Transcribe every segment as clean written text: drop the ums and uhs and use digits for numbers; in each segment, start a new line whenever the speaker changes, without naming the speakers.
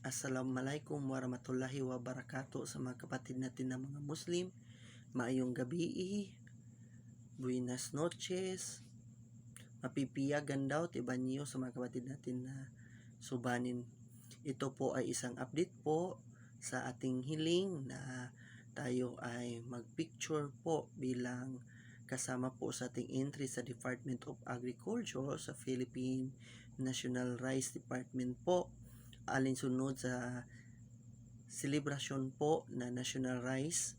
Assalamualaikum warahmatullahi wabarakatuh sa mga kapatid natin na mga Muslim. Maayong gabi, buenas noches, mapipiyagan daw, tibanyo sa mga kapatid natin na subanin. Ito po ay isang update po sa ating hiling na tayo ay magpicture po bilang kasama po sa ating entry sa Department of Agriculture sa Philippine National Rice Department po, alinsunod sa selebrasyon po na National Rice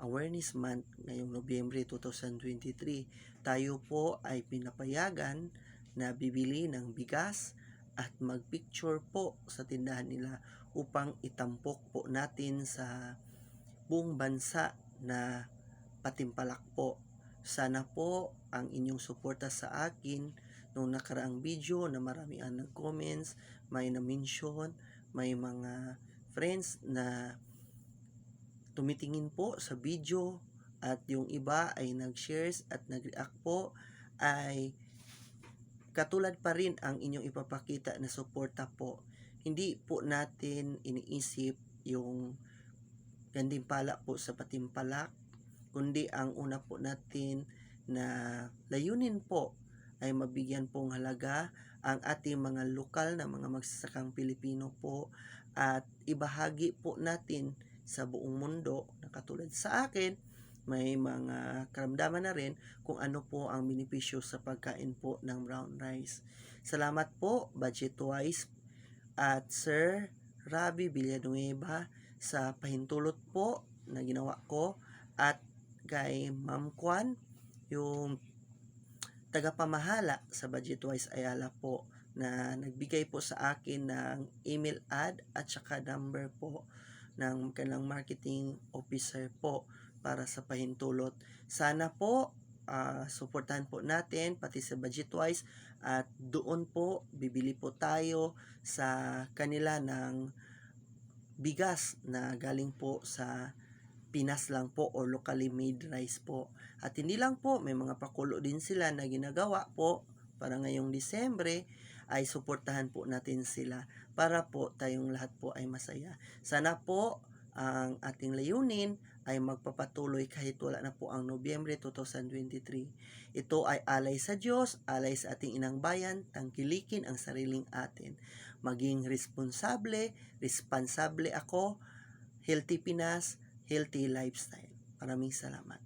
Awareness Month ngayong Nobyembre 2023. Tayo po ay pinapayagan na bibili ng bigas at magpicture po sa tindahan nila upang itampok po natin sa buong bansa na patimpalak po. Sana po ang inyong suporta sa akin nung nakaraang video na marami ang nag-comments, may na-mention, may mga friends na tumitingin po sa video at yung iba ay nag-shares at nag-react po, ay katulad pa rin ang inyong ipapakita na suporta po. Hindi po natin iniisip yung gantimpala po sa patimpalak, kundi ang una po natin na layunin po ay mabigyan pong halaga ang ating mga lokal na mga magsasakang Pilipino po at ibahagi po natin sa buong mundo na katulad sa akin, may mga karamdaman na rin kung ano po ang benepisyo sa pagkain po ng brown rice. Salamat po, Budget Wise at Sir Rabi Villanueva sa pahintulot po na ginawa ko, at kay Ma'am Kwan, yung tagapamahala sa Budget Wise Ayala po, na nagbigay po sa akin ng email ad at saka number po ng kanilang marketing officer po para sa pahintulot. Sana po suportahan po natin pati sa Budget Wise at doon po bibili po tayo sa kanila ng bigas na galing po sa Pinas lang po or locally made rice po. At hindi lang po, may mga pakulo din sila na ginagawa po para ngayong Disyembre, ay suportahan po natin sila para po tayong lahat po ay masaya. Sana po ang ating layunin ay magpapatuloy kahit wala na po ang Nobyembre 2023. Ito ay alay sa Diyos, alay sa ating inang bayan, tangkilikin ang sariling atin. Maging responsable ako, Healthy Pinas, healthy lifestyle. Maraming salamat.